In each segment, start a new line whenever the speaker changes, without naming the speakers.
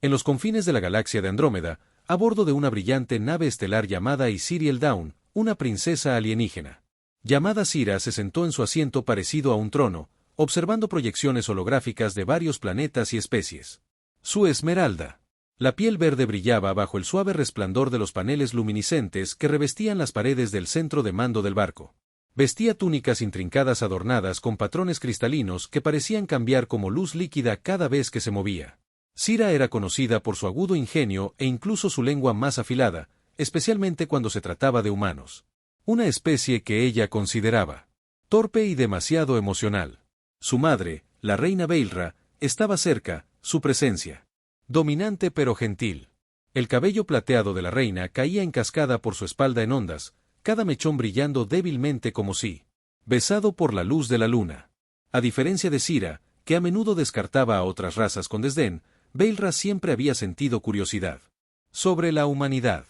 en los confines de la galaxia de Andrómeda, a bordo de una brillante nave estelar llamada Isiriel Dawn, una princesa alienígena. Llamada Sira se sentó en su asiento parecido a un trono, observando proyecciones holográficas de varios planetas y especies. Su esmeralda. La piel verde brillaba bajo el suave resplandor de los paneles luminiscentes que revestían las paredes del centro de mando del barco. Vestía túnicas intrincadas adornadas con patrones cristalinos que parecían cambiar como luz líquida cada vez que se movía. Sira era conocida por su agudo ingenio e incluso su lengua más afilada, especialmente cuando se trataba de humanos. Una especie que ella consideraba torpe y demasiado emocional. Su madre, la reina Baelra, estaba cerca, su presencia dominante pero gentil. El cabello plateado de la reina caía en cascada por su espalda en ondas, cada mechón brillando débilmente como si besado por la luz de la luna. A diferencia de Sira, que a menudo descartaba a otras razas con desdén, Baelra siempre había sentido curiosidad sobre la humanidad.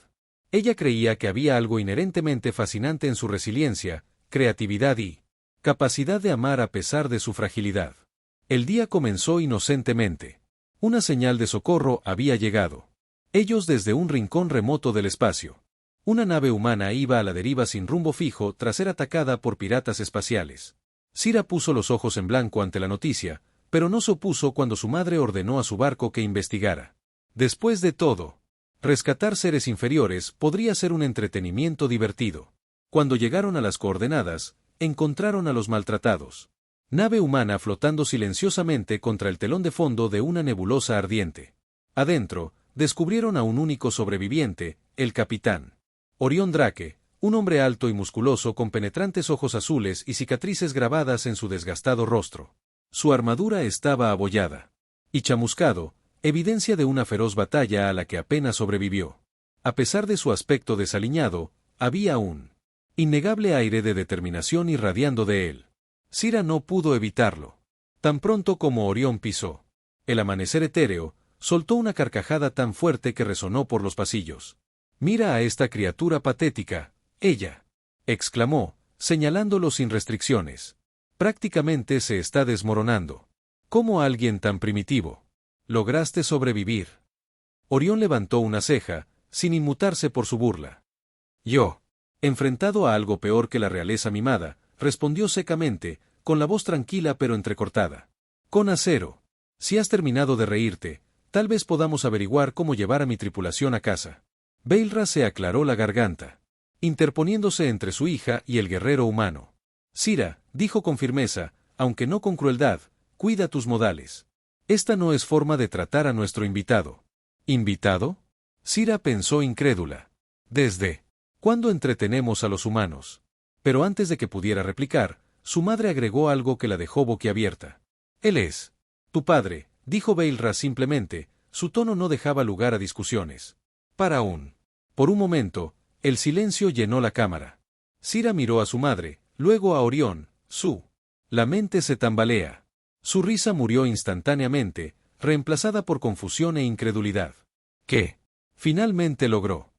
Ella creía que había algo inherentemente fascinante en su resiliencia, creatividad y capacidad de amar a pesar de su fragilidad. El día comenzó inocentemente. Una señal de socorro había llegado. Ellos desde un rincón remoto del espacio. Una nave humana iba a la deriva sin rumbo fijo tras ser atacada por piratas espaciales. Sira puso los ojos en blanco ante la noticia, pero no se opuso cuando su madre ordenó a su barco que investigara. Después de todo, rescatar seres inferiores podría ser un entretenimiento divertido. Cuando llegaron a las coordenadas, encontraron a los maltratados. Nave humana flotando silenciosamente contra el telón de fondo de una nebulosa ardiente. Adentro, descubrieron a un único sobreviviente, el capitán Orión Drake, un hombre alto y musculoso con penetrantes ojos azules y cicatrices grabadas en su desgastado rostro. Su armadura estaba abollada y chamuscado, evidencia de una feroz batalla a la que apenas sobrevivió. A pesar de su aspecto desaliñado, había un innegable aire de determinación irradiando de él. Sira no pudo evitarlo. Tan pronto como Orión pisó el amanecer etéreo, soltó una carcajada tan fuerte que resonó por los pasillos. «Mira a esta criatura patética», ella exclamó, señalándolo sin restricciones. «Prácticamente se está desmoronando. ¿Cómo alguien tan primitivo lograste sobrevivir?» Orión levantó una ceja, sin inmutarse por su burla. «Yo, enfrentado a algo peor que la realeza mimada», respondió secamente, con la voz tranquila pero entrecortada. «Con acero. Si has terminado de reírte, tal vez podamos averiguar cómo llevar a mi tripulación a casa». Baelra se aclaró la garganta, interponiéndose entre su hija y el guerrero humano. «Sira», dijo con firmeza, aunque no con crueldad, «cuida tus modales. Esta no es forma de tratar a nuestro invitado». «¿Invitado?». Sira pensó incrédula. «¿Desde cuándo entretenemos a los humanos?». Pero antes de que pudiera replicar, su madre agregó algo que la dejó boquiabierta. «Él es tu padre», dijo Baelra simplemente, su tono no dejaba lugar a discusiones. Por un momento, el silencio llenó la cámara. Sira miró a su madre, luego a Orión, la mente se tambalea. Su risa murió instantáneamente, reemplazada por confusión e incredulidad. «¿Qué finalmente logró?».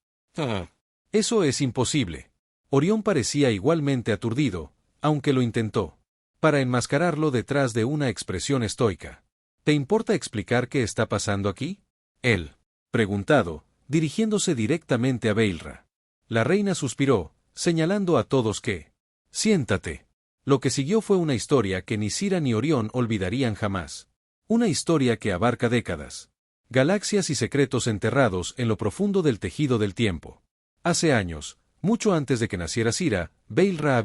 «Eso es imposible». Orión parecía igualmente aturdido, aunque lo intentó, para enmascararlo detrás de una expresión estoica. «¿Te importa explicar qué está pasando aquí?». Él, preguntado, dirigiéndose directamente a Baelra. La reina suspiró, señalando a todos que «siéntate». Lo que siguió fue una historia que ni Sira ni Orión olvidarían jamás. Una historia que abarca décadas, galaxias y secretos enterrados en lo profundo del tejido del tiempo. Hace años, mucho antes de que naciera Sira, Baelra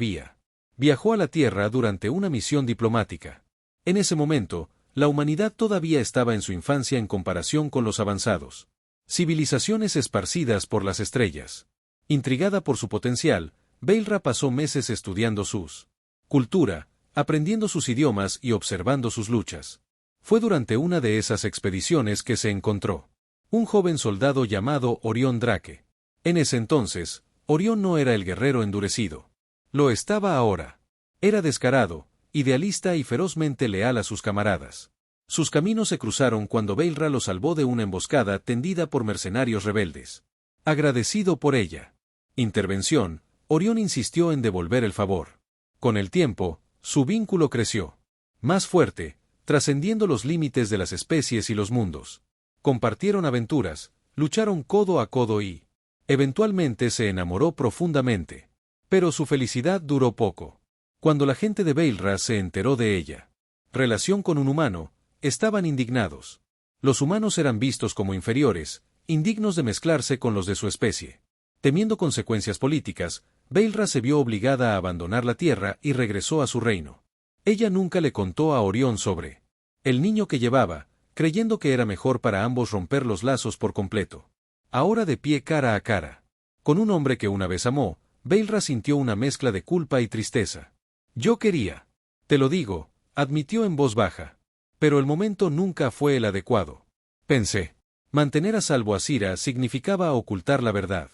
viajó a la Tierra durante una misión diplomática. En ese momento, la humanidad todavía estaba en su infancia en comparación con los avanzados civilizaciones esparcidas por las estrellas. Intrigada por su potencial, Baelra pasó meses estudiando sus cultura, aprendiendo sus idiomas y observando sus luchas. Fue durante una de esas expediciones que se encontró un joven soldado llamado Orión Drake. En ese entonces, Orión no era el guerrero endurecido. Lo estaba ahora. Era descarado, idealista y ferozmente leal a sus camaradas. Sus caminos se cruzaron cuando Baelra lo salvó de una emboscada tendida por mercenarios rebeldes. Agradecido por ella intervención, Orión insistió en devolver el favor. Con el tiempo, su vínculo creció más fuerte, trascendiendo los límites de las especies y los mundos. compartieron aventuras, lucharon codo a codo y, eventualmente se enamoró profundamente. Pero su felicidad duró poco. Cuando la gente de Veilra se enteró de ella, relación con un humano, estaban indignados. Los humanos eran vistos como inferiores, indignos de mezclarse con los de su especie. Temiendo consecuencias políticas, Veilra se vio obligada a abandonar la tierra y regresó a su reino. Ella nunca le contó a Orión sobre el niño que llevaba, creyendo que era mejor para ambos romper los lazos por completo. Ahora de pie cara a cara, con un hombre que una vez amó, Veilra sintió una mezcla de culpa y tristeza. Yo quería. Te lo digo, admitió en voz baja. Pero el momento nunca fue el adecuado. Pensé. Mantener a salvo a Sira significaba ocultar la verdad.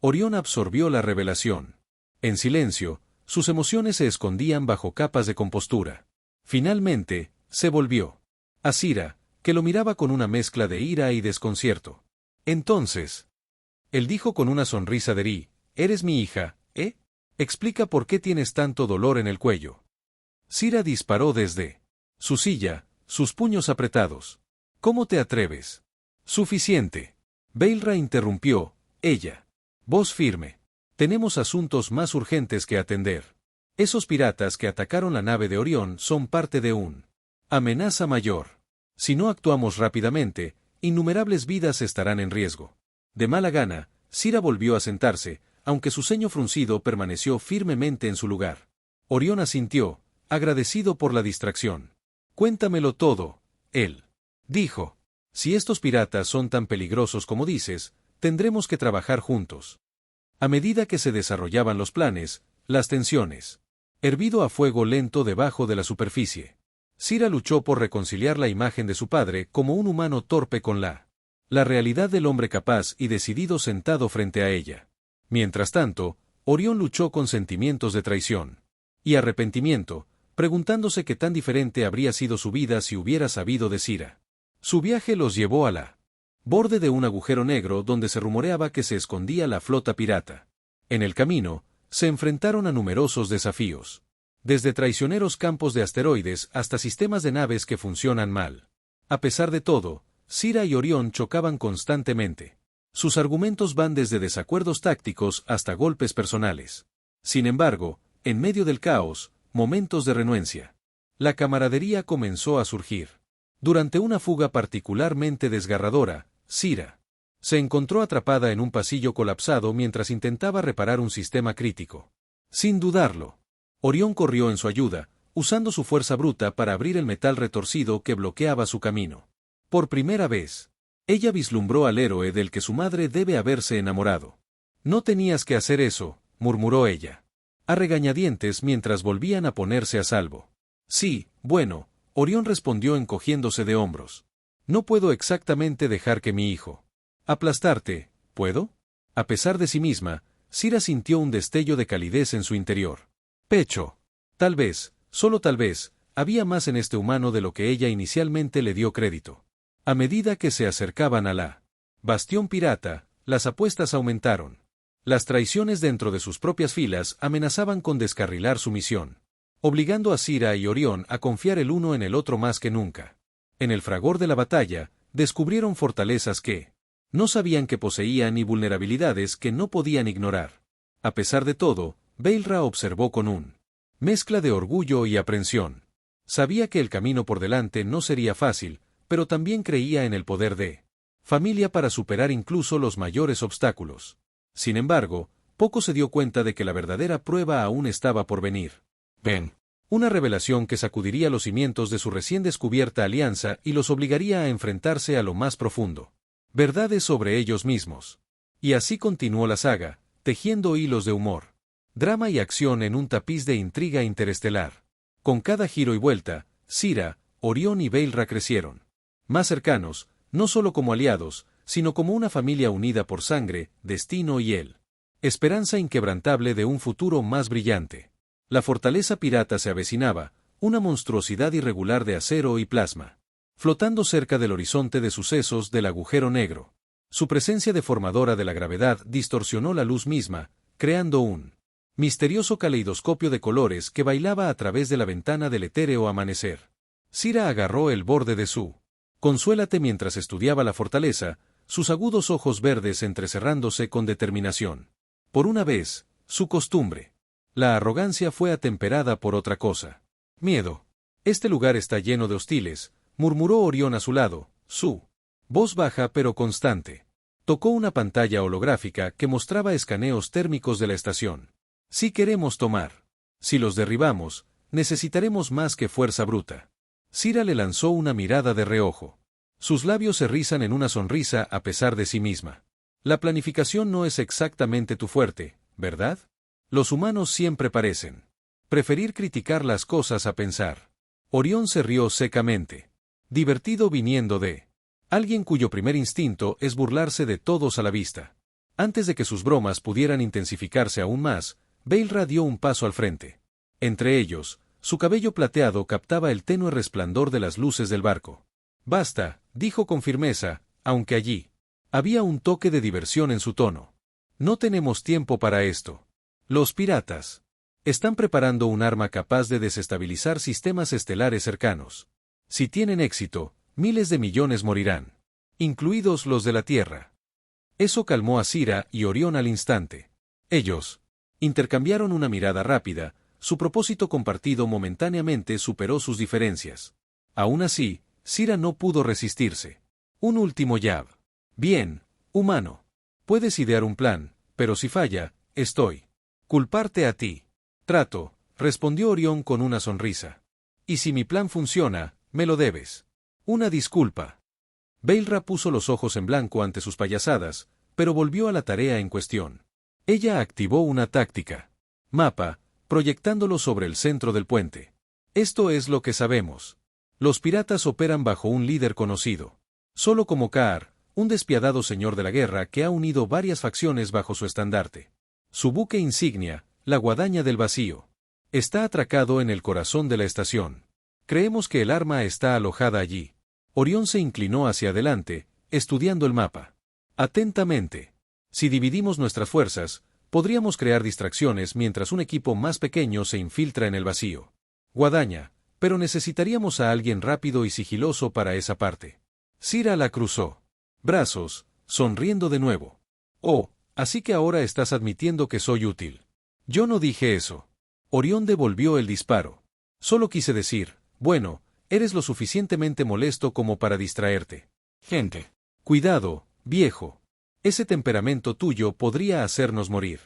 Orión absorbió la revelación. En silencio, sus emociones se escondían bajo capas de compostura. Finalmente, se volvió a Sira, que lo miraba con una mezcla de ira y desconcierto. Entonces, él dijo con una sonrisa de rí, «Eres mi hija, ¿eh? Explica por qué tienes tanto dolor en el cuello». Sira disparó desde su silla, sus puños apretados. «¿Cómo te atreves?» «Suficiente». Veilra interrumpió, ella. Voz firme. «Tenemos asuntos más urgentes que atender. Esos piratas que atacaron la nave de Orión son parte de una amenaza mayor. Si no actuamos rápidamente, innumerables vidas estarán en riesgo». De mala gana, Sira volvió a sentarse, aunque su ceño fruncido permaneció firmemente en su lugar. Orión asintió, agradecido por la distracción. «Cuéntamelo todo», él dijo. «Si estos piratas son tan peligrosos como dices, tendremos que trabajar juntos». A medida que se desarrollaban los planes, las tensiones hervido a fuego lento debajo de la superficie. Sira luchó por reconciliar la imagen de su padre como un humano torpe con la realidad del hombre capaz y decidido sentado frente a ella. Mientras tanto, Orión luchó con sentimientos de traición y arrepentimiento, preguntándose qué tan diferente habría sido su vida si hubiera sabido de Sira. Su viaje los llevó a la borde de un agujero negro donde se rumoreaba que se escondía la flota pirata. En el camino, se enfrentaron a numerosos desafíos. Desde traicioneros campos de asteroides hasta sistemas de naves que funcionan mal. A pesar de todo, Sira y Orión chocaban constantemente. Sus argumentos van desde desacuerdos tácticos hasta golpes personales. Sin embargo, en medio del caos, momentos de renuencia. La camaradería comenzó a surgir. Durante una fuga particularmente desgarradora, Sira se encontró atrapada en un pasillo colapsado mientras intentaba reparar un sistema crítico. Sin dudarlo, Orión corrió en su ayuda, usando su fuerza bruta para abrir el metal retorcido que bloqueaba su camino. Por primera vez, ella vislumbró al héroe del que su madre debe haberse enamorado. «No tenías que hacer eso», murmuró ella, a regañadientes mientras volvían a ponerse a salvo. «Sí, bueno», Orión respondió encogiéndose de hombros. «No puedo exactamente dejar que mi hijo aplastarte, ¿puedo?» A pesar de sí misma, Sira sintió un destello de calidez en su interior. Pecho. Tal vez, solo tal vez, había más en este humano de lo que ella inicialmente le dio crédito. A medida que se acercaban a la bastión pirata, las apuestas aumentaron. Las traiciones dentro de sus propias filas amenazaban con descarrilar su misión, obligando a Sira y Orión a confiar el uno en el otro más que nunca. En el fragor de la batalla, descubrieron fortalezas que no sabían que poseían y vulnerabilidades que no podían ignorar. A pesar de todo, Veilra observó con un mezcla de orgullo y aprensión. Sabía que el camino por delante no sería fácil, pero también creía en el poder de familia para superar incluso los mayores obstáculos. Sin embargo, poco se dio cuenta de que la verdadera prueba aún estaba por venir. «Ven». Una revelación que sacudiría los cimientos de su recién descubierta alianza y los obligaría a enfrentarse a lo más profundo. Verdades sobre ellos mismos. Y así continuó la saga, tejiendo hilos de humor, drama y acción en un tapiz de intriga interestelar. Con cada giro y vuelta, Sira, Orión y Veilra crecieron. Más cercanos, no solo como aliados, sino como una familia unida por sangre, destino y esperanza inquebrantable de un futuro más brillante. La fortaleza pirata se avecinaba, una monstruosidad irregular de acero y plasma, flotando cerca del horizonte de sucesos del agujero negro. Su presencia deformadora de la gravedad distorsionó la luz misma, creando un misterioso caleidoscopio de colores que bailaba a través de la ventana del etéreo amanecer. Sira agarró el borde de su Consuélate mientras estudiaba la fortaleza, sus agudos ojos verdes entrecerrándose con determinación. Por una vez, su costumbre. La arrogancia fue atemperada por otra cosa. Miedo. Este lugar está lleno de hostiles, murmuró Orión a su lado, su voz baja pero constante. Tocó una pantalla holográfica que mostraba escaneos térmicos de la estación. Si queremos tomar. Si los derribamos, necesitaremos más que fuerza bruta. Cira le lanzó una mirada de reojo. Sus labios se rizan en una sonrisa a pesar de sí misma. La planificación no es exactamente tu fuerte, ¿verdad? Los humanos siempre parecen preferir criticar las cosas a pensar. Orión se rió secamente. Divertido viniendo de alguien cuyo primer instinto es burlarse de todos a la vista. Antes de que sus bromas pudieran intensificarse aún más, Baelra dio un paso al frente. Entre ellos, su cabello plateado captaba el tenue resplandor de las luces del barco. Basta, dijo con firmeza, aunque allí había un toque de diversión en su tono. No tenemos tiempo para esto. Los piratas están preparando un arma capaz de desestabilizar sistemas estelares cercanos. Si tienen éxito, miles de millones morirán, incluidos los de la Tierra. Eso calmó a Cira y Orión al instante. Ellos intercambiaron una mirada rápida, su propósito compartido momentáneamente superó sus diferencias. Aún así, Cira no pudo resistirse. Un último jab. Bien, humano. Puedes idear un plan, pero si falla, estoy culparte a ti. Trato, respondió Orión con una sonrisa. Y si mi plan funciona, me lo debes. Una disculpa. Baelra puso los ojos en blanco ante sus payasadas, pero volvió a la tarea en cuestión. Ella activó una táctica. Mapa, proyectándolo sobre el centro del puente. Esto es lo que sabemos. Los piratas operan bajo un líder conocido. Solo como Kaar, un despiadado señor de la guerra que ha unido varias facciones bajo su estandarte. Su buque insignia, la Guadaña del Vacío, está atracado en el corazón de la estación. Creemos que el arma está alojada allí. Orión se inclinó hacia adelante, estudiando el mapa. Atentamente. Si dividimos nuestras fuerzas, podríamos crear distracciones mientras un equipo más pequeño se infiltra en el vacío. Guadaña, pero necesitaríamos a alguien rápido y sigiloso para esa parte. Cira la cruzó. Brazos, sonriendo de nuevo. Oh, así que ahora estás admitiendo que soy útil. Yo no dije eso. Orión devolvió el disparo. Solo quise decir, bueno, eres lo suficientemente molesto como para distraerte. Gente. Cuidado, viejo. Ese temperamento tuyo podría hacernos morir.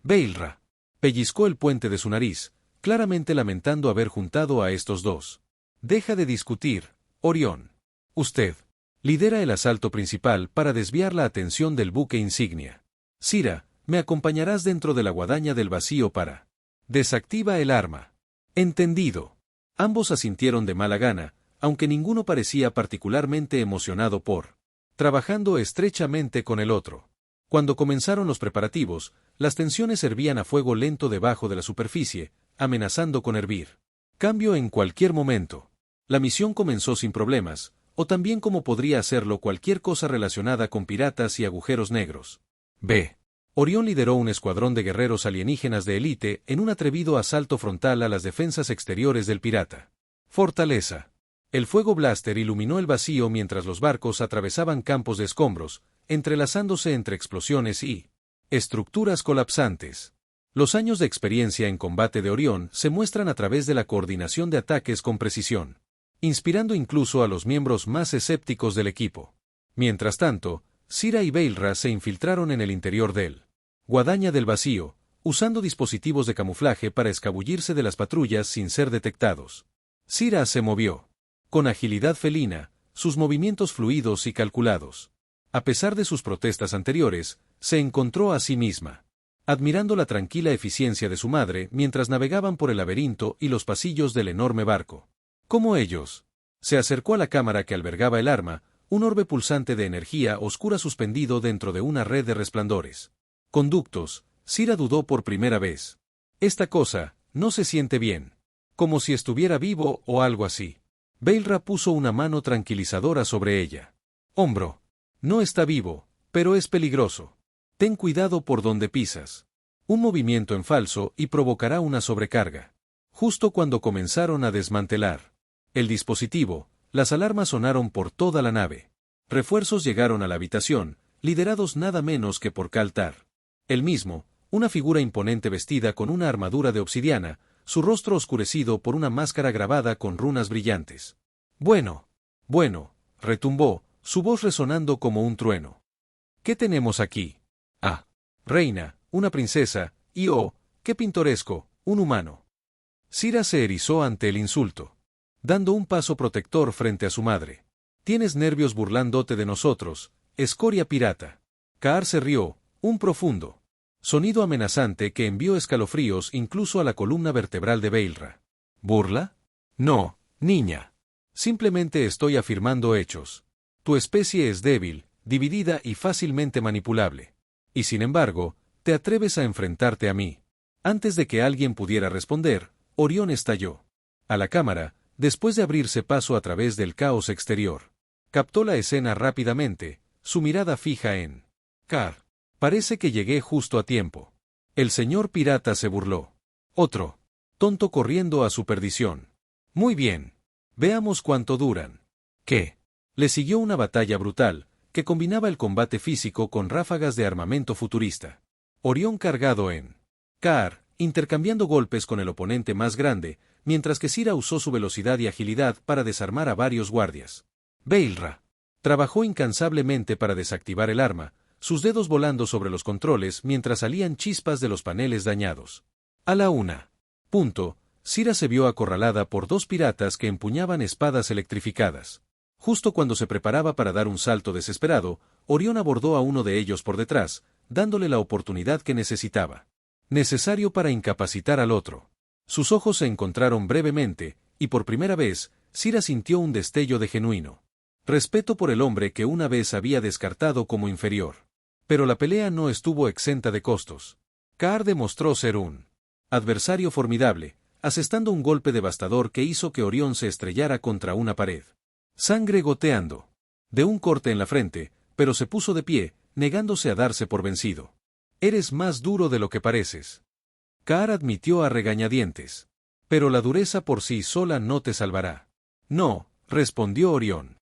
Baelra pellizcó el puente de su nariz, claramente lamentando haber juntado a estos dos. Deja de discutir, Orión. Usted lidera el asalto principal para desviar la atención del buque insignia. Cira, me acompañarás dentro de la Guadaña del Vacío para desactiva el arma. Entendido. Ambos asintieron de mala gana, aunque ninguno parecía particularmente emocionado por trabajando estrechamente con el otro. Cuando comenzaron los preparativos, las tensiones hervían a fuego lento debajo de la superficie, amenazando con hervir. Cambio en cualquier momento. La misión comenzó sin problemas, o también como podría hacerlo cualquier cosa relacionada con piratas y agujeros negros. B. Orión lideró un escuadrón de guerreros alienígenas de élite en un atrevido asalto frontal a las defensas exteriores del pirata. Fortaleza. El fuego blaster iluminó el vacío mientras los barcos atravesaban campos de escombros, entrelazándose entre explosiones y estructuras colapsantes. Los años de experiencia en combate de Orión se muestran a través de la coordinación de ataques con precisión, inspirando incluso a los miembros más escépticos del equipo. Mientras tanto, Cira y Baelra se infiltraron en el interior del Guadaña del Vacío, usando dispositivos de camuflaje para escabullirse de las patrullas sin ser detectados. Cira se movió con agilidad felina, sus movimientos fluidos y calculados. A pesar de sus protestas anteriores, se encontró a sí misma admirando la tranquila eficiencia de su madre mientras navegaban por el laberinto y los pasillos del enorme barco. Como ellos. Se acercó a la cámara que albergaba el arma, un orbe pulsante de energía oscura suspendido dentro de una red de resplandores. Conductos, Cira dudó por primera vez. Esta cosa no se siente bien. Como si estuviera vivo o algo así. Baelra puso una mano tranquilizadora sobre ella. Hombro. No está vivo, pero es peligroso. Ten cuidado por donde pisas. Un movimiento en falso y provocará una sobrecarga. Justo cuando comenzaron a desmantelar el dispositivo, Las alarmas sonaron por toda la nave. Refuerzos llegaron a la habitación, liderados nada menos que por Kal-Tar. Él mismo, una figura imponente vestida con una armadura de obsidiana, su rostro oscurecido por una máscara grabada con runas brillantes. Bueno, retumbó, su voz resonando como un trueno. ¿Qué tenemos aquí? Ah, reina, una princesa, y oh, qué pintoresco, un humano. Sira se erizó ante el insulto, dando un paso protector frente a su madre. Tienes nervios burlándote de nosotros, escoria pirata. Kaar se rió, un profundo sonido amenazante que envió escalofríos incluso a la columna vertebral de Baelra. ¿Burla? No, niña. Simplemente estoy afirmando hechos. Tu especie es débil, dividida y fácilmente manipulable. Y sin embargo, te atreves a enfrentarte a mí. Antes de que alguien pudiera responder, Orión estalló. A la cámara, después de abrirse paso a través del caos exterior. Captó la escena rápidamente, su mirada fija en Kaar. Parece que llegué justo a tiempo. El señor pirata se burló. Otro tonto corriendo a su perdición. Muy bien. Veamos cuánto duran. ¿Qué? Le siguió una batalla brutal, que combinaba el combate físico con ráfagas de armamento futurista. Orión cargado en Kaar, intercambiando golpes con el oponente más grande, mientras que Sira usó su velocidad y agilidad para desarmar a varios guardias. Baelra trabajó incansablemente para desactivar el arma, sus dedos volando sobre los controles mientras salían chispas de los paneles dañados. A la una. Sira se vio acorralada por dos piratas que empuñaban espadas electrificadas. Justo cuando se preparaba para dar un salto desesperado, Orión abordó a uno de ellos por detrás, dándole la oportunidad que necesitaba. Necesario para incapacitar al otro. Sus ojos se encontraron brevemente, y por primera vez, Sira sintió un destello de genuino respeto por el hombre que una vez había descartado como inferior. Pero la pelea no estuvo exenta de costos. Kaar demostró ser un adversario formidable, asestando un golpe devastador que hizo que Orión se estrellara contra una pared. Sangre goteando. De un corte en la frente, pero se puso de pie, negándose a darse por vencido. Eres más duro de lo que pareces. Kaar admitió a regañadientes. Pero la dureza por sí sola no te salvará. No, respondió Orión,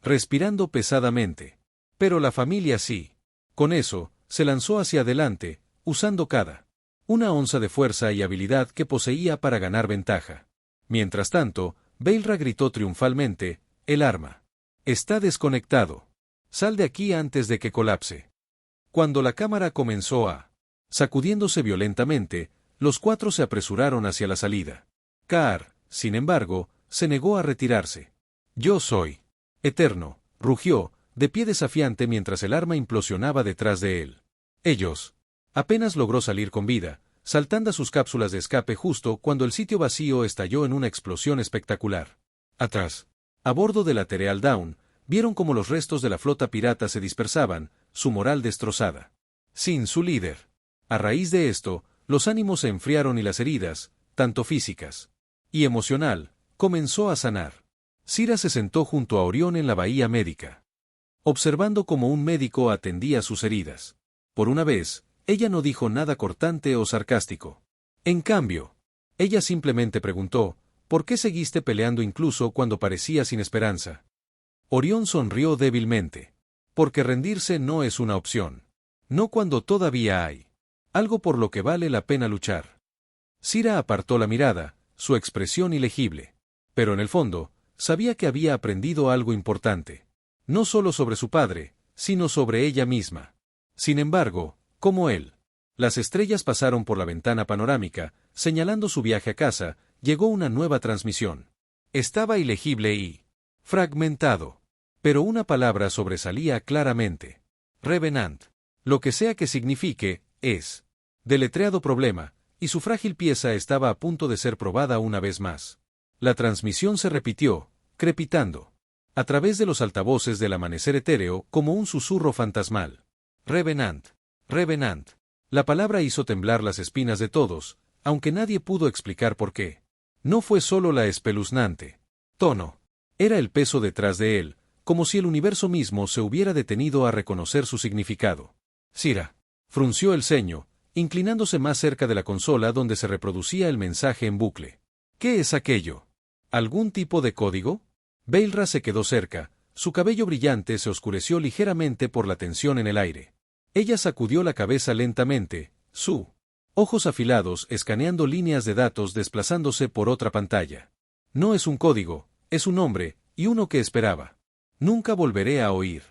respirando pesadamente. Pero la familia sí. Con eso, se lanzó hacia adelante, usando cada una onza de fuerza y habilidad que poseía para ganar ventaja. Mientras tanto, Baelra gritó triunfalmente, el arma está desconectado. Sal de aquí antes de que colapse. Cuando la cámara comenzó a sacudiéndose violentamente, los cuatro se apresuraron hacia la salida. Kaar, sin embargo, se negó a retirarse. Yo soy eterno, rugió, de pie desafiante mientras el arma implosionaba detrás de él. Ellos. Apenas logró salir con vida, saltando a sus cápsulas de escape justo cuando el sitio vacío estalló en una explosión espectacular. Atrás, a bordo de la Tereal Dawn, vieron cómo los restos de la flota pirata se dispersaban, su moral destrozada. Sin su líder. A raíz de esto, los ánimos se enfriaron y las heridas, tanto físicas y emocional, comenzó a sanar. Sira se sentó junto a Orión en la bahía médica, observando cómo un médico atendía sus heridas. Por una vez, ella no dijo nada cortante o sarcástico. En cambio, ella simplemente preguntó, ¿por qué seguiste peleando incluso cuando parecía sin esperanza? Orión sonrió débilmente. Porque rendirse no es una opción. No cuando todavía hay algo por lo que vale la pena luchar. Sira apartó la mirada, su expresión ilegible. Pero en el fondo, sabía que había aprendido algo importante. No solo sobre su padre, sino sobre ella misma. Sin embargo, como él, las estrellas pasaron por la ventana panorámica, señalando su viaje a casa, llegó una nueva transmisión. Estaba ilegible y fragmentado. Pero una palabra sobresalía claramente. Revenant. Lo que sea que signifique, es deletreado problema, y su frágil pieza estaba a punto de ser probada una vez más. La transmisión se repitió, crepitando a través de los altavoces del amanecer etéreo como un susurro fantasmal. Revenant. Revenant. La palabra hizo temblar las espinas de todos, aunque nadie pudo explicar por qué. No fue solo la espeluznante tono. Era el peso detrás de él, como si el universo mismo se hubiera detenido a reconocer su significado. Sira frunció el ceño, inclinándose más cerca de la consola donde se reproducía el mensaje en bucle. ¿Qué es aquello? ¿Algún tipo de código? Beilra se quedó cerca, su cabello brillante se oscureció ligeramente por la tensión en el aire. Ella sacudió la cabeza lentamente, sus ojos afilados escaneando líneas de datos desplazándose por otra pantalla. No es un código, es un nombre, y uno que esperaba. Nunca volveré a oír.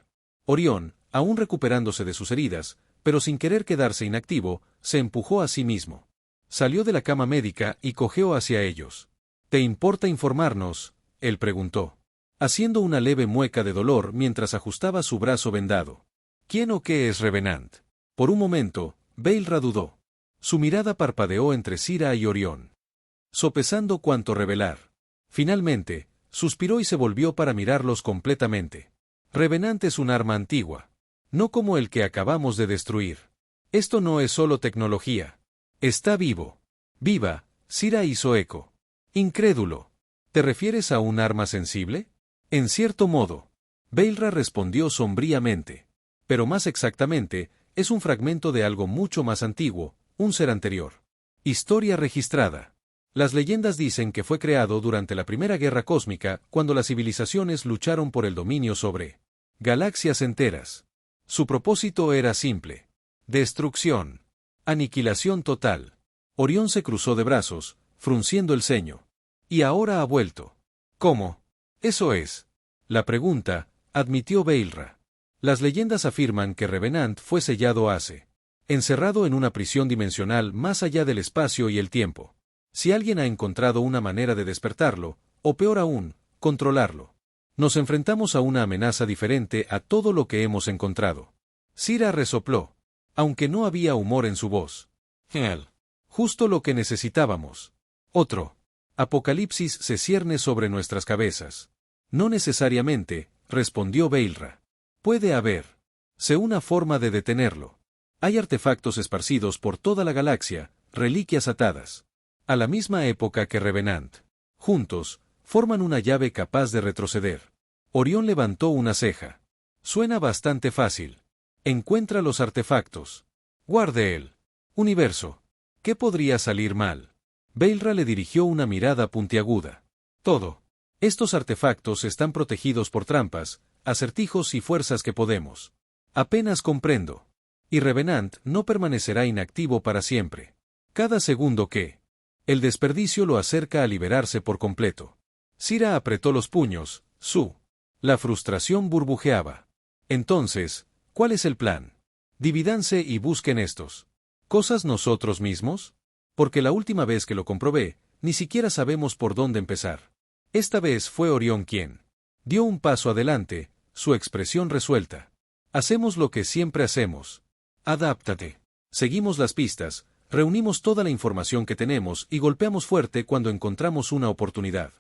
Orión, aún recuperándose de sus heridas, pero sin querer quedarse inactivo, se empujó a sí mismo. Salió de la cama médica y cojeó hacia ellos. ¿Te importa informarnos?, él preguntó, haciendo una leve mueca de dolor mientras ajustaba su brazo vendado. ¿Quién o qué es Revenant? Por un momento, Beilra dudó. Su mirada parpadeó entre Sira y Orión, sopesando cuánto revelar. Finalmente, suspiró y se volvió para mirarlos completamente. Revenant es un arma antigua. No como el que acabamos de destruir. Esto no es solo tecnología. Está vivo. Viva, Sira hizo eco. Incrédulo. ¿Te refieres a un arma sensible? En cierto modo. Beilra respondió sombríamente. Pero más exactamente, es un fragmento de algo mucho más antiguo, un ser anterior. Historia registrada. Las leyendas dicen que fue creado durante la Primera Guerra Cósmica, cuando las civilizaciones lucharon por el dominio sobre galaxias enteras. Su propósito era simple. Destrucción. Aniquilación total. Orión se cruzó de brazos, frunciendo el ceño. Y ahora ha vuelto. ¿Cómo? Eso es la pregunta, admitió Beilra. Las leyendas afirman que Revenant fue sellado encerrado en una prisión dimensional más allá del espacio y el tiempo. Si alguien ha encontrado una manera de despertarlo, o peor aún, controlarlo. Nos enfrentamos a una amenaza diferente a todo lo que hemos encontrado. Sira resopló, aunque no había humor en su voz. Genial. Justo lo que necesitábamos. Otro apocalipsis se cierne sobre nuestras cabezas. No necesariamente, respondió Beilra. Puede haberse una forma de detenerlo. Hay artefactos esparcidos por toda la galaxia, reliquias atadas a la misma época que Revenant. Juntos, forman una llave capaz de retroceder. Orión levantó una ceja. Suena bastante fácil. Encuentra los artefactos. Guarde el universo. ¿Qué podría salir mal? Beilra le dirigió una mirada puntiaguda. Todo. Estos artefactos están protegidos por trampas, acertijos y fuerzas que podemos. Apenas comprendo. Y Revenant no permanecerá inactivo para siempre. Cada segundo que el desperdicio lo acerca a liberarse por completo. Sira apretó los puños, la frustración burbujeaba. Entonces, ¿cuál es el plan? Divídanse y busquen estos cosas nosotros mismos. Porque la última vez que lo comprobé, ni siquiera sabemos por dónde empezar. Esta vez fue Orión quien dio un paso adelante, su expresión resuelta. Hacemos lo que siempre hacemos. Adáptate. Seguimos las pistas, reunimos toda la información que tenemos y golpeamos fuerte cuando encontramos una oportunidad.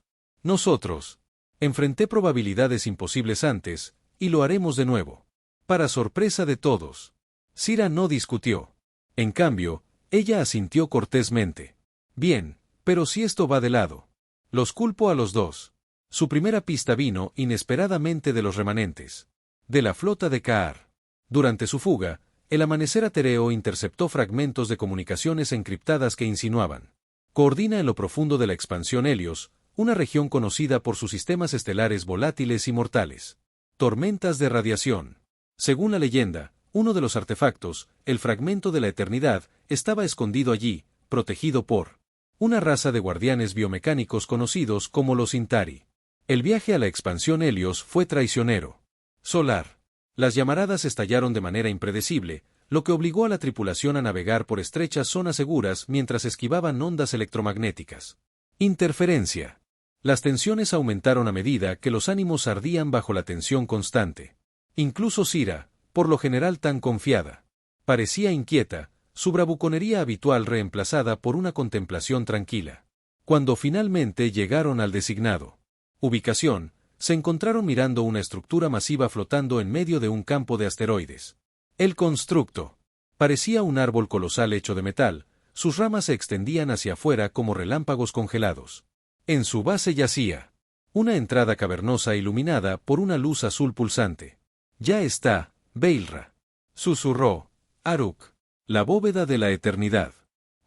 Nosotros enfrenté probabilidades imposibles antes, y lo haremos de nuevo. Para sorpresa de todos. Sira no discutió. En cambio, ella asintió cortésmente. Bien, pero si esto va de lado. Los culpo a los dos. Su primera pista vino inesperadamente de los remanentes de la flota de Kaar. Durante su fuga, el amanecer atereo interceptó fragmentos de comunicaciones encriptadas que insinuaban. Coordina en lo profundo de la expansión Helios, una región conocida por sus sistemas estelares volátiles y mortales. Tormentas de radiación. Según la leyenda, uno de los artefactos, el fragmento de la eternidad, estaba escondido allí, protegido por una raza de guardianes biomecánicos conocidos como los Intari. El viaje a la expansión Helios fue traicionero. Solar. Las llamaradas estallaron de manera impredecible, lo que obligó a la tripulación a navegar por estrechas zonas seguras mientras esquivaban ondas electromagnéticas. Interferencia. Las tensiones aumentaron a medida que los ánimos ardían bajo la tensión constante. Incluso Sira, por lo general tan confiada, parecía inquieta, su bravuconería habitual reemplazada por una contemplación tranquila. Cuando finalmente llegaron al designado ubicación, se encontraron mirando una estructura masiva flotando en medio de un campo de asteroides. El constructo parecía un árbol colosal hecho de metal, sus ramas se extendían hacia afuera como relámpagos congelados. En su base yacía una entrada cavernosa iluminada por una luz azul pulsante. Ya está, Beilra, susurró Aruk, la bóveda de la eternidad.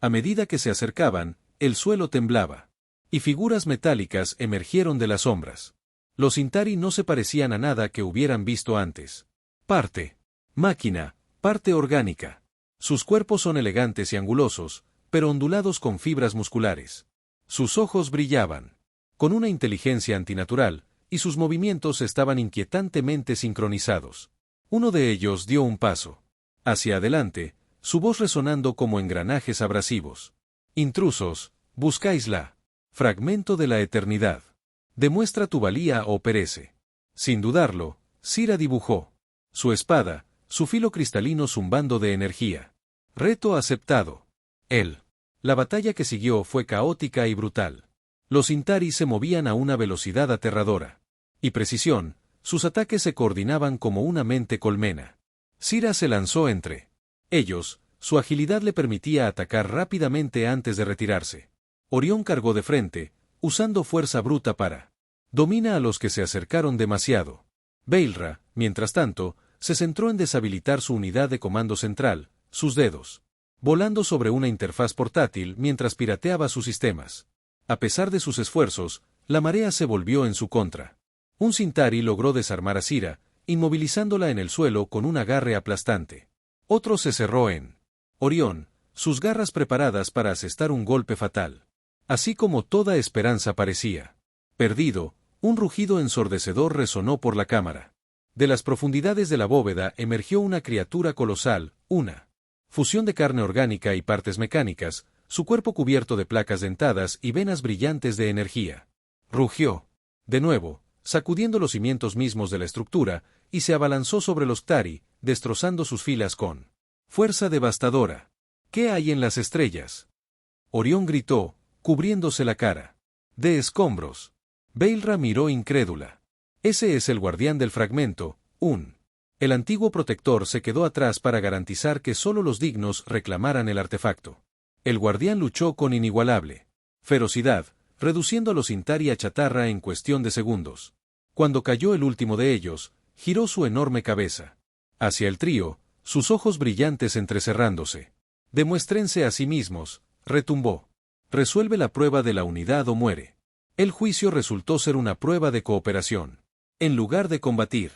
A medida que se acercaban, el suelo temblaba, y figuras metálicas emergieron de las sombras. Los Centauri no se parecían a nada que hubieran visto antes. Parte máquina, parte orgánica. Sus cuerpos son elegantes y angulosos, pero ondulados con fibras musculares. Sus ojos brillaban con una inteligencia antinatural, y sus movimientos estaban inquietantemente sincronizados. Uno de ellos dio un paso hacia adelante, su voz resonando como engranajes abrasivos. Intrusos, buscáisla. Fragmento de la eternidad. Demuestra tu valía o perece. Sin dudarlo, Sira dibujó su espada, su filo cristalino zumbando de energía. Reto aceptado. La batalla que siguió fue caótica y brutal. Los Centauri se movían a una velocidad aterradora y precisión, sus ataques se coordinaban como una mente colmena. Sira se lanzó entre ellos, su agilidad le permitía atacar rápidamente antes de retirarse. Orión cargó de frente, usando fuerza bruta para domina a los que se acercaron demasiado. Baelra, mientras tanto, se centró en deshabilitar su unidad de comando central, sus dedos volando sobre una interfaz portátil mientras pirateaba sus sistemas. A pesar de sus esfuerzos, la marea se volvió en su contra. Un Centauri logró desarmar a Sira, inmovilizándola en el suelo con un agarre aplastante. Otro se cerró en Orión, sus garras preparadas para asestar un golpe fatal. Así como toda esperanza parecía perdido, un rugido ensordecedor resonó por la cámara. De las profundidades de la bóveda emergió una criatura colosal, una fusión de carne orgánica y partes mecánicas, su cuerpo cubierto de placas dentadas y venas brillantes de energía. Rugió de nuevo, sacudiendo los cimientos mismos de la estructura, y se abalanzó sobre los Centauri, destrozando sus filas con fuerza devastadora. ¿Qué hay en las estrellas? Orión gritó, cubriéndose la cara de escombros. Baelra miró incrédula. Ese es el guardián del fragmento, El antiguo protector se quedó atrás para garantizar que solo los dignos reclamaran el artefacto. El guardián luchó con inigualable ferocidad, reduciendo a los Centauri a chatarra en cuestión de segundos. Cuando cayó el último de ellos, giró su enorme cabeza hacia el trío, sus ojos brillantes entrecerrándose. Demuéstrense a sí mismos, retumbó. Resuelve la prueba de la unidad o muere. El juicio resultó ser una prueba de cooperación. En lugar de combatir.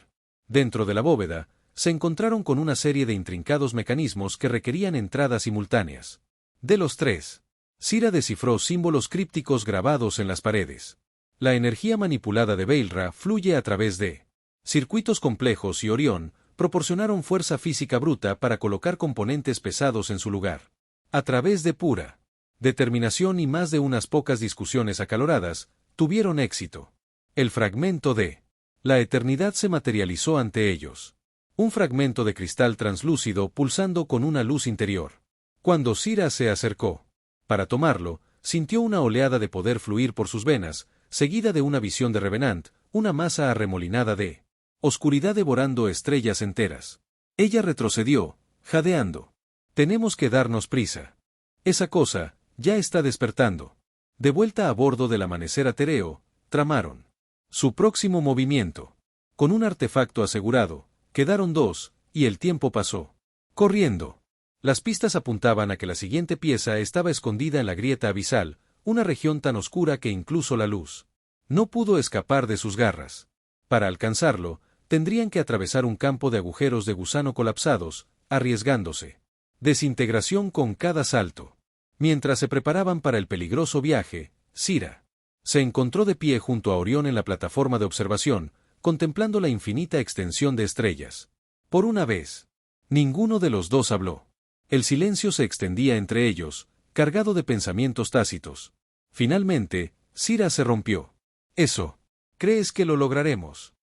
Dentro de la bóveda, se encontraron con una serie de intrincados mecanismos que requerían entradas simultáneas. De los tres, Sira descifró símbolos crípticos grabados en las paredes. La energía manipulada de Baelra fluye a través de circuitos complejos y Orión proporcionaron fuerza física bruta para colocar componentes pesados en su lugar. A través de pura determinación y más de unas pocas discusiones acaloradas, tuvieron éxito. El fragmento de la eternidad se materializó ante ellos. Un fragmento de cristal translúcido pulsando con una luz interior. Cuando Sira se acercó para tomarlo, sintió una oleada de poder fluir por sus venas, seguida de una visión de Revenant, una masa arremolinada de oscuridad devorando estrellas enteras. Ella retrocedió, jadeando. Tenemos que darnos prisa. Esa cosa ya está despertando. De vuelta a bordo del amanecer atereo, tramaron su próximo movimiento. Con un artefacto asegurado, quedaron dos, y el tiempo pasó. Corriendo. Las pistas apuntaban a que la siguiente pieza estaba escondida en la grieta abisal, una región tan oscura que incluso la luz no pudo escapar de sus garras. Para alcanzarlo, tendrían que atravesar un campo de agujeros de gusano colapsados, arriesgándose desintegración con cada salto. Mientras se preparaban para el peligroso viaje, Sira se encontró de pie junto a Orión en la plataforma de observación, contemplando la infinita extensión de estrellas. Por una vez, ninguno de los dos habló. El silencio se extendía entre ellos, cargado de pensamientos tácitos. Finalmente, Sira se rompió. Eso. ¿Crees que lo lograremos?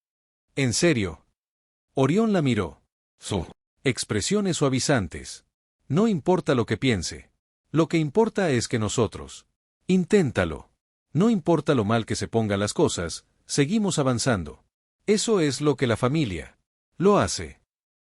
¿En serio? Orión la miró. Expresiones suavizantes. No importa lo que piense. Lo que importa es que nosotros. Inténtalo. No importa lo mal que se pongan las cosas, seguimos avanzando. Eso es lo que la familia lo hace.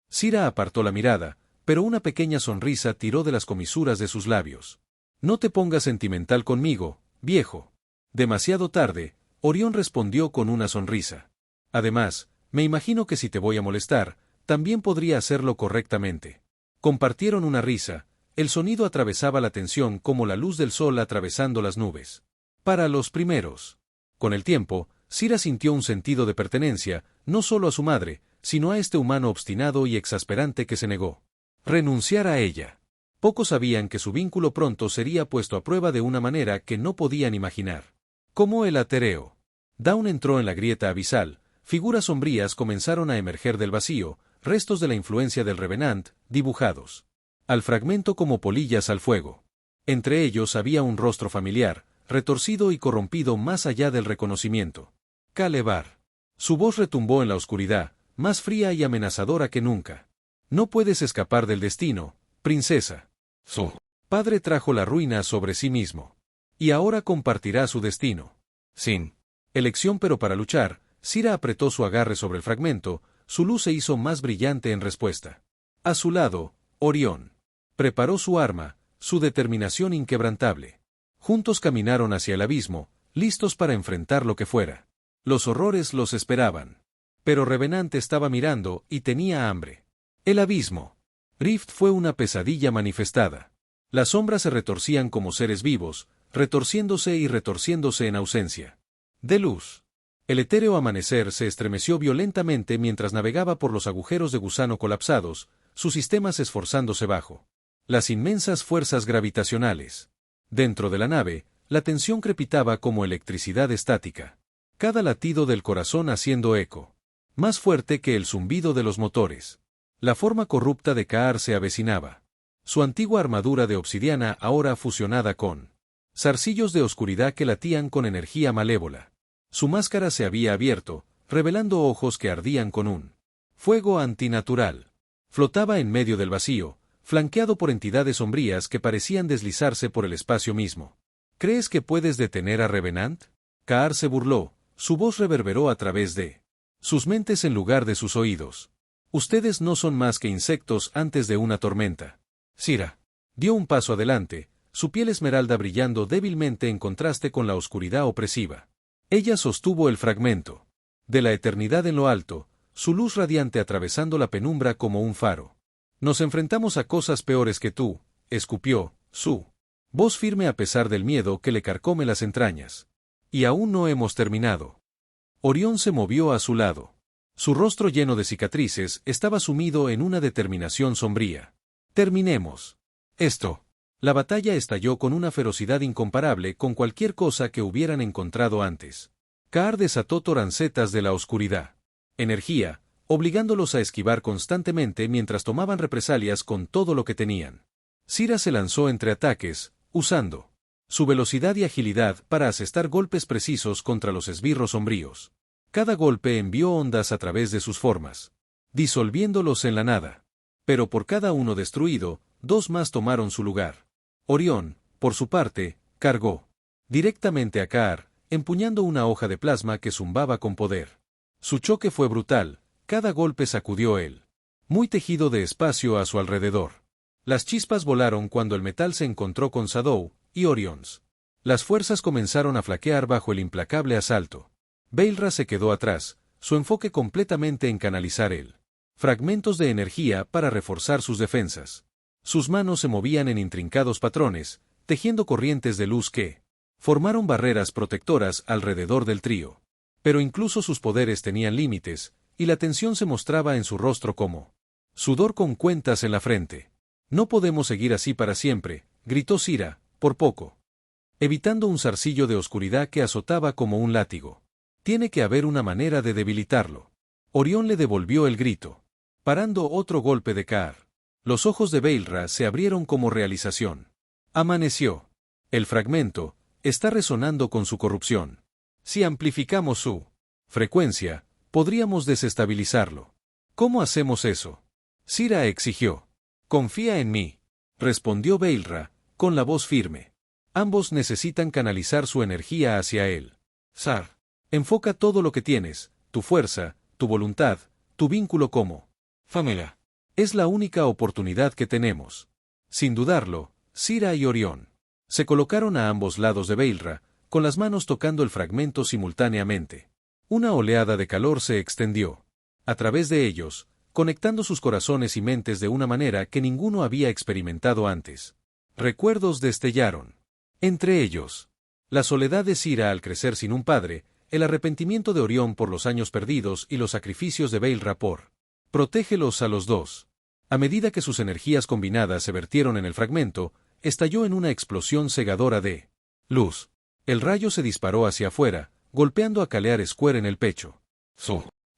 Sira apartó la mirada, pero una pequeña sonrisa tiró de las comisuras de sus labios. No te pongas sentimental conmigo, viejo. Demasiado tarde, Orión respondió con una sonrisa. Además, me imagino que si te voy a molestar, también podría hacerlo correctamente. Compartieron una risa, el sonido atravesaba la tensión como la luz del sol atravesando las nubes. Para los primeros. Con el tiempo, Sira sintió un sentido de pertenencia, no solo a su madre, sino a este humano obstinado y exasperante que se negó. Renunciar a ella. Pocos sabían que su vínculo pronto sería puesto a prueba de una manera que no podían imaginar. Como el atereo. Dawn entró en la grieta abisal, figuras sombrías comenzaron a emerger del vacío, restos de la influencia del Revenant, dibujados al fragmento como polillas al fuego. Entre ellos había un rostro familiar, retorcido y corrompido más allá del reconocimiento. Calebar. Su voz retumbó en la oscuridad, más fría y amenazadora que nunca. No puedes escapar del destino, princesa. Su padre trajo la ruina sobre sí mismo. Y ahora compartirá su destino. Sin elección pero para luchar, Sira apretó su agarre sobre el fragmento, su luz se hizo más brillante en respuesta. A su lado, Orión. Preparó su arma, su determinación inquebrantable. Juntos caminaron hacia el abismo, listos para enfrentar lo que fuera. Los horrores los esperaban. Pero Revenant estaba mirando y tenía hambre. El abismo. Rift fue una pesadilla manifestada. Las sombras se retorcían como seres vivos, retorciéndose y retorciéndose en ausencia de luz. El etéreo amanecer se estremeció violentamente mientras navegaba por los agujeros de gusano colapsados, sus sistemas esforzándose bajo las inmensas fuerzas gravitacionales. Dentro de la nave, la tensión crepitaba como electricidad estática. Cada latido del corazón haciendo eco. Más fuerte que el zumbido de los motores. La forma corrupta de Kaar se avecinaba. Su antigua armadura de obsidiana ahora fusionada con zarcillos de oscuridad que latían con energía malévola. Su máscara se había abierto, revelando ojos que ardían con un fuego antinatural. Flotaba en medio del vacío, flanqueado por entidades sombrías que parecían deslizarse por el espacio mismo. ¿Crees que puedes detener a Revenant? Kaar se burló, su voz reverberó a través de sus mentes en lugar de sus oídos. Ustedes no son más que insectos antes de una tormenta. Sira dio un paso adelante, su piel esmeralda brillando débilmente en contraste con la oscuridad opresiva. Ella sostuvo el fragmento de la eternidad en lo alto, su luz radiante atravesando la penumbra como un faro. Nos enfrentamos a cosas peores que tú, escupió, su voz firme a pesar del miedo que le carcome las entrañas. Y aún no hemos terminado. Orión se movió a su lado. Su rostro lleno de cicatrices estaba sumido en una determinación sombría. Terminemos esto. La batalla estalló con una ferocidad incomparable con cualquier cosa que hubieran encontrado antes. Kaar desató torancetas de la oscuridad. Energía, obligándolos a esquivar constantemente mientras tomaban represalias con todo lo que tenían. Sira se lanzó entre ataques, usando su velocidad y agilidad para asestar golpes precisos contra los esbirros sombríos. Cada golpe envió ondas a través de sus formas, disolviéndolos en la nada. Pero por cada uno destruido, dos más tomaron su lugar. Orión, por su parte, cargó directamente a Kaar, empuñando una hoja de plasma que zumbaba con poder. Su choque fue brutal, cada golpe sacudió él muy tejido de espacio a su alrededor. Las chispas volaron cuando el metal se encontró con Shadow y Orions. Las fuerzas comenzaron a flaquear bajo el implacable asalto. Veilra se quedó atrás, su enfoque completamente en canalizar fragmentos de energía para reforzar sus defensas. Sus manos se movían en intrincados patrones, tejiendo corrientes de luz que formaron barreras protectoras alrededor del trío. Pero incluso sus poderes tenían límites, y la tensión se mostraba en su rostro como sudor con cuentas en la frente. No podemos seguir así para siempre, gritó Sira, por poco evitando un zarcillo de oscuridad que azotaba como un látigo. Tiene que haber una manera de debilitarlo. Orión le devolvió el grito, parando otro golpe de Kaar. Los ojos de Veilra se abrieron como realización. Amaneció. El fragmento está resonando con su corrupción. Si amplificamos su frecuencia, podríamos desestabilizarlo. ¿Cómo hacemos eso? Sira exigió. Confía en mí, respondió Veilra, con la voz firme. Ambos necesitan canalizar su energía hacia él. Sar, enfoca todo lo que tienes, tu fuerza, tu voluntad, tu vínculo como familia. Es la única oportunidad que tenemos. Sin dudarlo, Sira y Orión se colocaron a ambos lados de Veilra, con las manos tocando el fragmento simultáneamente. Una oleada de calor se extendió a través de ellos, conectando sus corazones y mentes de una manera que ninguno había experimentado antes. Recuerdos destellaron. Entre ellos, la soledad de Sira al crecer sin un padre, el arrepentimiento de Orión por los años perdidos y los sacrificios de Baelra por protégelos a los dos. A medida que sus energías combinadas se vertieron en el fragmento, estalló en una explosión cegadora de luz. El rayo se disparó hacia afuera, golpeando a Kalear Square en el pecho.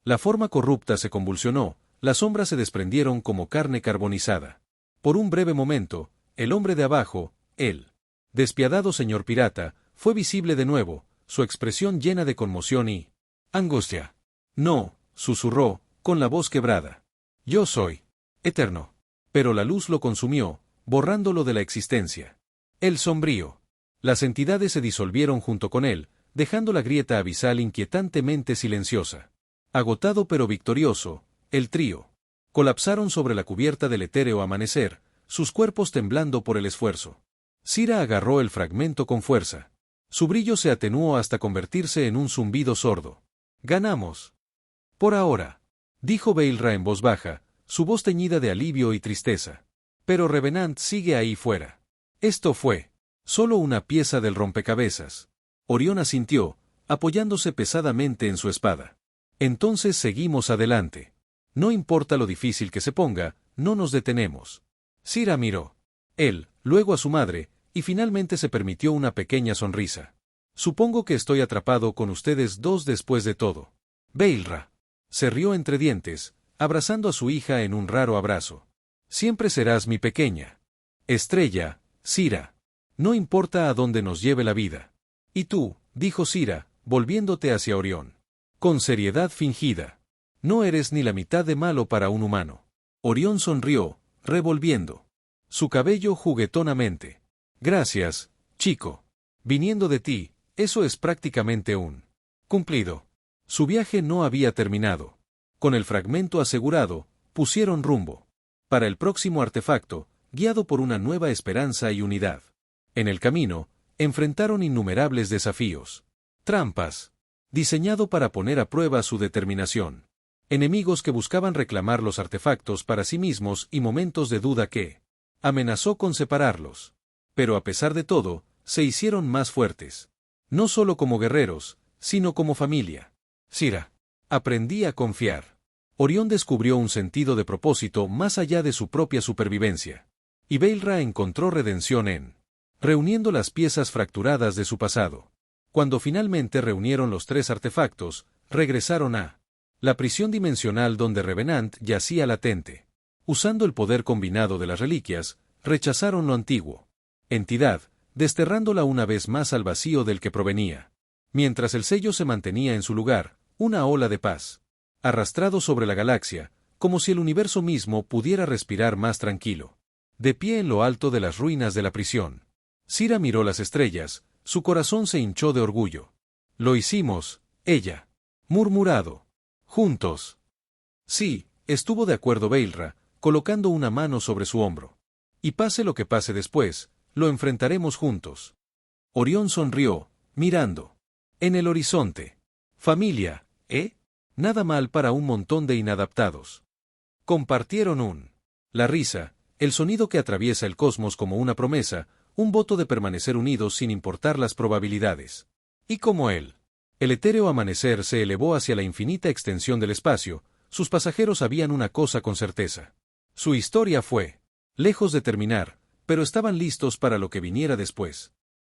La forma corrupta se convulsionó, las sombras se desprendieron como carne carbonizada. Por un breve momento, el hombre de abajo, el despiadado señor pirata, fue visible de nuevo, su expresión llena de conmoción y angustia. No, susurró, con la voz quebrada. Yo soy eterno. Pero la luz lo consumió, borrándolo de la existencia. El sombrío. Las entidades se disolvieron junto con él, dejando la grieta abisal inquietantemente silenciosa. Agotado pero victorioso, el trío colapsaron sobre la cubierta del etéreo amanecer, sus cuerpos temblando por el esfuerzo. Sira agarró el fragmento con fuerza. Su brillo se atenuó hasta convertirse en un zumbido sordo. «Ganamos. Por ahora», dijo Baelra en voz baja, su voz teñida de alivio y tristeza. «Pero Revenant sigue ahí fuera. Esto fue solo una pieza del rompecabezas». Orión asintió, apoyándose pesadamente en su espada. «Entonces seguimos adelante. No importa lo difícil que se ponga, no nos detenemos». Sira miró. Él, luego a su madre, y finalmente se permitió una pequeña sonrisa. «Supongo que estoy atrapado con ustedes dos después de todo». Baelra se rió entre dientes, abrazando a su hija en un raro abrazo. «Siempre serás mi pequeña estrella, Sira. No importa a dónde nos lleve la vida». «Y tú», dijo Sira, volviéndote hacia Orión. Con seriedad fingida. «No eres ni la mitad de malo para un humano». Orión sonrió, revolviendo su cabello juguetonamente. «Gracias, chico. Viniendo de ti, eso es prácticamente un cumplido». Su viaje no había terminado. Con el fragmento asegurado, pusieron rumbo para el próximo artefacto, guiado por una nueva esperanza y unidad. En el camino, enfrentaron innumerables desafíos. Trampas. Diseñado para poner a prueba su determinación. Enemigos que buscaban reclamar los artefactos para sí mismos y momentos de duda que amenazó con separarlos. Pero a pesar de todo, se hicieron más fuertes. No solo como guerreros, sino como familia. Sira. Aprendí a confiar. Orión descubrió un sentido de propósito más allá de su propia supervivencia. Y Baelra encontró redención en reuniendo las piezas fracturadas de su pasado. Cuando finalmente reunieron los tres artefactos, regresaron a la prisión dimensional donde Revenant yacía latente. Usando el poder combinado de las reliquias, rechazaron lo antiguo. Entidad, desterrándola una vez más al vacío del que provenía. Mientras el sello se mantenía en su lugar, una ola de paz. Arrastrado sobre la galaxia, como si el universo mismo pudiera respirar más tranquilo. De pie en lo alto de las ruinas de la prisión. Sira miró las estrellas, su corazón se hinchó de orgullo. «Lo hicimos, ella». Murmurado. «Juntos». «Sí», estuvo de acuerdo Baelra, colocando una mano sobre su hombro. «Y pase lo que pase después, lo enfrentaremos juntos». Orión sonrió, mirando en el horizonte. «Familia, ¿eh? Nada mal para un montón de inadaptados». Compartieron la risa, el sonido que atraviesa el cosmos como una promesa, un voto de permanecer unidos sin importar las probabilidades. Y como el etéreo amanecer se elevó hacia la infinita extensión del espacio, sus pasajeros sabían una cosa con certeza. Su historia fue lejos de terminar, pero estaban listos para lo que viniera después.